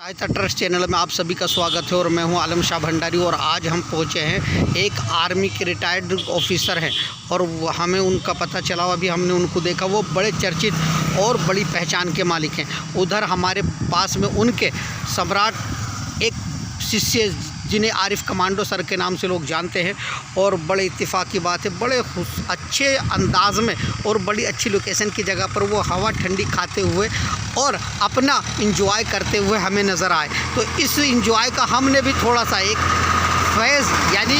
सहायता trust channel में आप सभी का स्वागत है और मैं हूं आलम शाह भंडारी। और आज हम पहुंचे हैं, एक आर्मी के रिटायर्ड ऑफिसर हैं और हमें उनका पता चला, अभी हमने उनको देखा, वो बड़े चर्चित और बड़ी पहचान के मालिक हैं। उधर हमारे पास में उनके सम्राट एक शिष्य जिन्हें आरिफ कमांडो सर के नाम से लोग जानते हैं, और बड़े इत्तेफाक की बात है, बड़े अच्छे अंदाज में और बड़ी अच्छी लोकेशन की जगह पर वो हवा ठंडी खाते हुए और अपना इंजॉय करते हुए हमें नज़र आए। तो इस इंजॉय का हमने भी थोड़ा सा एक फैज़ यानी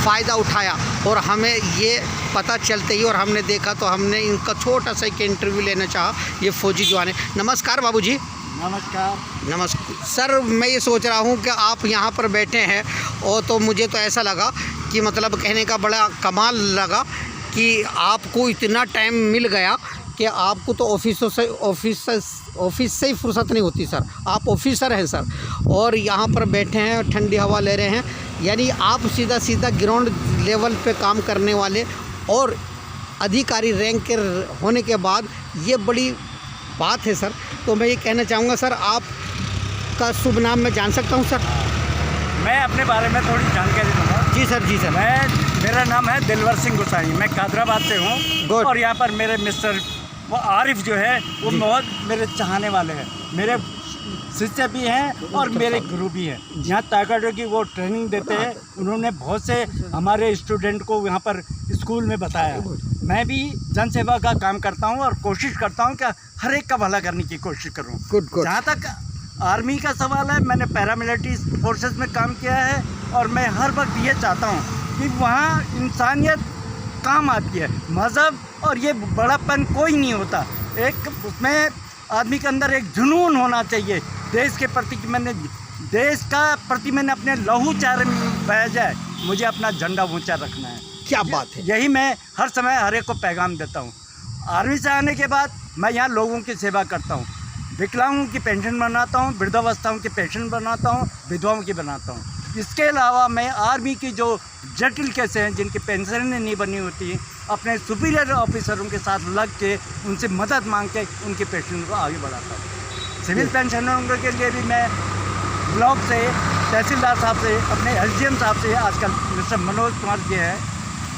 फ़ायदा उठाया और हमें ये पता चलते ही और हमने देखा तो हमने इनका छोटा सा एक इंटरव्यू लेना चाहा। ये फ़ौजी जवान है। नमस्कार बाबूजी। नमस्कार सर। मैं ये सोच रहा हूँ कि आप यहाँ पर बैठे हैं और तो मुझे तो ऐसा लगा कि मतलब कहने का बड़ा कमाल लगा कि आपको इतना टाइम मिल गया कि आपको तो ऑफिस से ही फुर्सत नहीं होती सर। आप ऑफिसर हैं सर और यहाँ पर बैठे हैं, ठंडी हवा ले रहे हैं, यानी आप सीधा ग्राउंड लेवल पे काम करने वाले और अधिकारी रैंक के होने के बाद ये बड़ी बात है सर। तो मैं ये कहना चाहूँगा सर, आपका शुभ नाम मैं जान सकता हूँ सर? मैं अपने बारे में थोड़ी जानकारी दूँगा। जी सर। जी सर। मेरा नाम है दिलवर सिंह गुसाई, मैं कादराबाद से हूँ और यहाँ पर मेरे मिस्टर वो आरिफ जो है वो बहुत मेरे चाहने वाले हैं, मेरे शिष्य भी हैं और मेरे गुरु भी हैं। यहाँ ताइक्वांडो की वो ट्रेनिंग देते हैं, उन्होंने बहुत से हमारे स्टूडेंट को यहाँ पर स्कूल में बताया। मैं भी जनसेवा का काम करता हूँ और कोशिश करता हूँ कि हर एक का भला करने की कोशिश करूँ। जहाँ तक आर्मी का सवाल है, मैंने पैरामिलिट्री फोर्सेस में काम किया है और मैं हर वक्त ये चाहता हूँ कि वहाँ इंसानियत काम आती है। मज़हब और ये बड़ापन कोई नहीं होता, एक उसमें आदमी के अंदर एक जुनून होना चाहिए देश के प्रति कि देश का प्रति मैंने अपने लहू चारे बह जाए, मुझे अपना झंडा ऊंचा रखना है। क्या बात है। यही मैं हर समय हर एक को पैगाम देता हूँ। आर्मी से आने के बाद मैं यहाँ लोगों की सेवा करता हूँ, विकलांगों की पेंशन बनाता हूँ, वृद्धावस्थाओं की पेंशन बनाता हूँ, विधवाओं की बनाता हूँ। इसके अलावा मैं आर्मी की जो जटिल केस हैं जिनकी पेंशन नहीं बनी होती, अपने सुपीरियर ऑफिसरों के साथ लग के उनसे मदद मांग के उनकी पेंशन को आगे बढ़ाता हूँ। सिविल पेंशनरों के लिए भी मैं ब्लॉक से तहसीलदार साहब से, अपने SDM साहब से, आजकल मिस्टर मनोज कुमार जी हैं,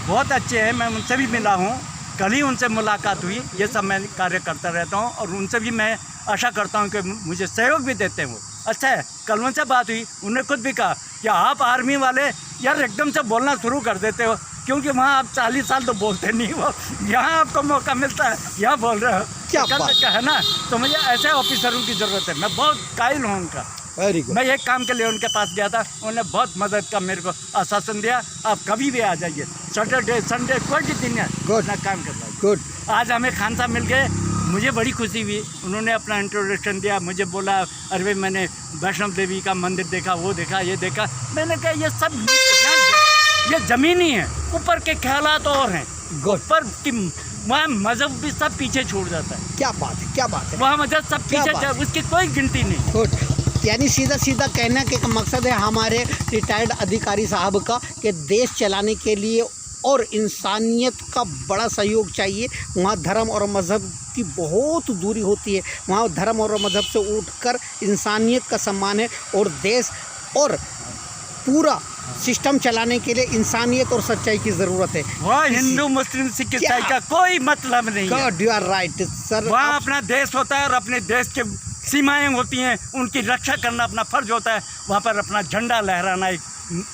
बहुत अच्छे हैं, मैं उनसे भी मिला हूँ, कल ही उनसे मुलाकात हुई। ये सब मैं कार्य करता रहता हूँ और उनसे भी मैं आशा करता हूँ कि मुझे सहयोग भी देते हैं वो। अच्छा है, कल उनसे बात हुई, उन्होंने खुद भी कहा कि आप आर्मी वाले यार एकदम से बोलना शुरू कर देते हो, क्योंकि वहाँ आप 40 साल तो बोलते नहीं हो, यहाँ आपको मौका मिलता है, यहाँ बोल रहे हो। क्या बात है ना। तो मुझे ऐसे ऑफिसरों की ज़रूरत है, मैं बहुत कायल हूँ उनका। Very good. मैं एक काम के लिए उनके पास गया था, उन्होंने बहुत मदद का मेरे को आश्वासन दिया, आप कभी भी आ जाइए, सैटरडे संडे कोई भी दिन है अपना काम करना। गुड। आज हमें खान साहब मिल गए, मुझे बड़ी खुशी हुई। उन्होंने अपना इंट्रोडक्शन दिया, मुझे बोला अरे भाई मैंने वैष्णो देवी का मंदिर देखा, वो देखा, ये देखा। मैंने कहा ये सब ये ज़मीनी है, ऊपर के ख्यालात और हैं, ऊपर की वहाँ मज़हब भी सब पीछे छूट जाता है। क्या बात है, क्या बात है। वहाँ मज़हब सब पीछे, उसकी कोई गिनती नहीं। गुड। यानी सीधा कहने के मकसद है हमारे रिटायर्ड अधिकारी साहब का कि देश चलाने के लिए और इंसानियत का बड़ा सहयोग चाहिए। वहाँ धर्म और मज़हब की बहुत दूरी होती है, वहाँ धर्म और मज़हब से उठकर इंसानियत का सम्मान है और देश और पूरा सिस्टम चलाने के लिए इंसानियत और सच्चाई की ज़रूरत है। वहाँ हिंदू मुस्लिम सिख ईसाई का कोई मतलब नहीं है। God you are right sir. वहाँ अपना देश होता है और अपने देश के सीमाएं होती हैं, उनकी रक्षा करना अपना फ़र्ज होता है। वहाँ पर अपना झंडा लहराना एक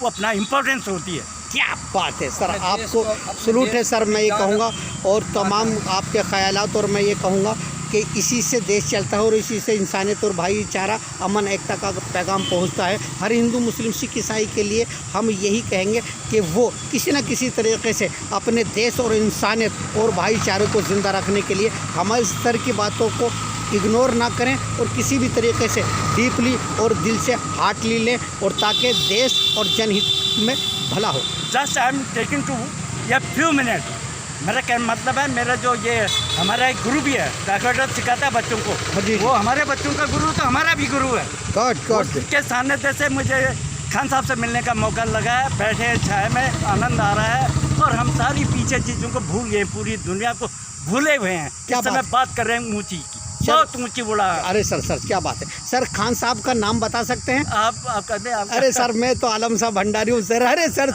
अपना इम्पोर्टेंस होती है। क्या बात है सर, आपको सलूट है सर, मैं ये कहूँगा। और तमाम आपके ख़यालात, और मैं ये कहूँगा कि इसी से देश चलता है और इसी से इंसानियत और भाईचारा, अमन एकता का पैगाम पहुंचता है। हर हिंदू मुस्लिम सिख ईसाई के लिए हम यही कहेंगे कि वो किसी न किसी तरीके से अपने देश और इंसानियत और भाईचारे को ज़िंदा रखने के लिए हमारे इस तरह की बातों को इग्नोर ना करें और किसी भी तरीके से डीपली और दिल से हार्टली लें, और ताकि देश और जनहित में भला हो। Just I am taking two या फ्यू मिनट। मेरा क्या मतलब है, मेरा जो ये हमारा एक गुरु भी है, ताइक्वांडो सिखाता है बच्चों को, वो हमारे बच्चों का गुरु तो हमारा भी गुरु है। गॉड के सानिध्य से मुझे खान साहब से मिलने का मौका लगा है, बैठे छाया में, आनंद आ रहा है और हम सारी पीछे चीज़ों को भूल गए, पूरी दुनिया को भूले हुए हैं। इस समय बात कर रहे हैं ऊँची की। बहुत ऊंची उड़ा। अरे सर क्या बात है सर। खान साहब का नाम बता सकते हैं आप कहते हैं अरे सर मैं तो आलम साहब भंडारी हूँ सर। अरे सर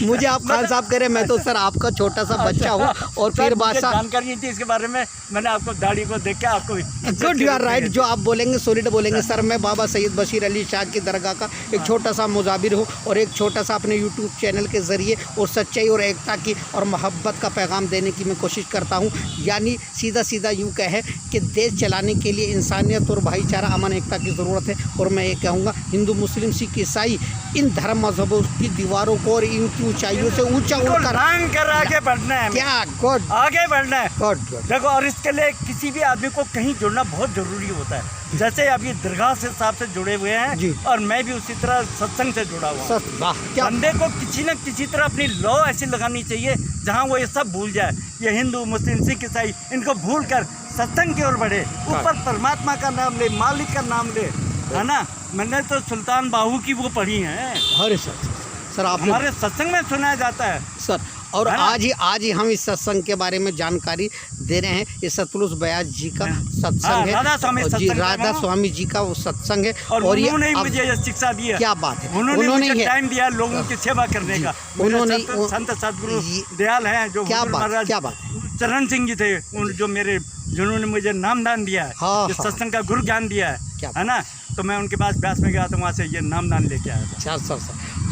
मुझे आप खान साहब कह रहे हैं, मैं तो सर आपका छोटा सा बच्चा हूँ। और फिर बादशाह जानकारी थी इसके बारे में, मैंने आपको दाढ़ी को देख के आपको गुड यू आर राइट। जो आप बोलेंगे सॉलिड बोलेंगे सर। मैं बाबा सैयद बशीर अली शाह की दरगाह का एक छोटा सा मुजाबिर हूँ और एक छोटा सा अपने यूट्यूब चैनल के ज़रिए और सच्चाई और एकता की और मोहब्बत का पैगाम देने की मैं कोशिश करता हूँ। यानी सीधा यूँ कहे कि देश चलाने के लिए इंसानियत और भाईचारा अमन एकता की ज़रूरत है। और मैं ये कहूँगा हिंदू मुस्लिम सिख ईसाई इन धर्म मजहबों की दीवारों को और इनकी ऊंचाइयों से ऊंचा उड़कर आगे बढ़ना है। क्या गुड आगे बढ़ना है गुड। देखो, और इसके लिए किसी भी आदमी को कहीं जुड़ना बहुत ज़रूरी होता है। जैसे अभी दरगाह से साहब से जुड़े हुए हैं जी। और मैं भी उसी तरह सत्संग से जुड़ा हुआ हूँ। वाह क्या बंदे को किसी न किसी तरह अपनी लौ ऐसी लगानी चाहिए जहाँ वो ये सब भूल जाए। ये हिंदू मुस्लिम सिख ईसाई इनको भूल कर सत्संग की ओर बढ़े, ऊपर परमात्मा का नाम ले, मालिक का नाम ले, है ना। मैंने तो सुल्तान बाहू की वो पढ़ी है। अरे सर आप हमारे सत्संग में सुनाया जाता है सर। और आज ही हम इस सत्संग के बारे में जानकारी दे रहे हैं। ये सतलुज बयास जी का सत्संग है, राधा स्वामी जी का वो सत्संग है। और उन्होंने मुझे ये शिक्षा दी है। क्या बात है, उन्होंने मुझे टाइम दिया लोगों की सेवा करने का। उन्होंने संत सदगुरु दयाल हैं जो क्या बात चरण सिंह जी थे, जो मेरे जिन्होंने मुझे नामदान दिया है, जो सत्संग का गुरु ज्ञान दिया है ना। तो मैं उनके पास ब्यास में गया तो वहाँ से ये नामदान लेके आया था। सर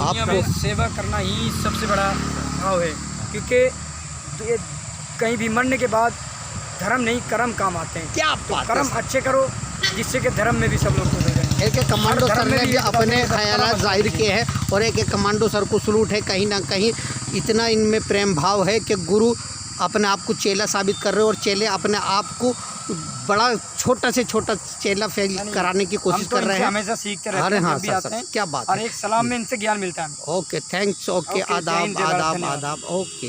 आपको सेवा करना ही सबसे बड़ा भाव है, क्योंकि कहीं भी मरने के बाद धर्म नहीं कर्म काम आते हैं। क्या बात कर्म अच्छे करो जिससे कि धर्म में भी सब लोग खुश हो जाएं। एक कमांडो सर ने भी अपने ख्यालात जाहिर किए हैं और एक कमांडो सर को सलूट है। कहीं ना कहीं इतना इनमें प्रेम भाव है कि गुरु अपने आप को चेला साबित कर रहे हैं और चेले अपने आप को बड़ा छोटा से छोटा चेला फेल कराने की कोशिश कर रहे हैं। हमेशा सीखते रहते हैं। अरे हाँ सर क्या बात है। और एक सलाम में इनसे ज्ञान मिलता है। Okay thanks. ओके आदाब आदाब आदाब। ओके।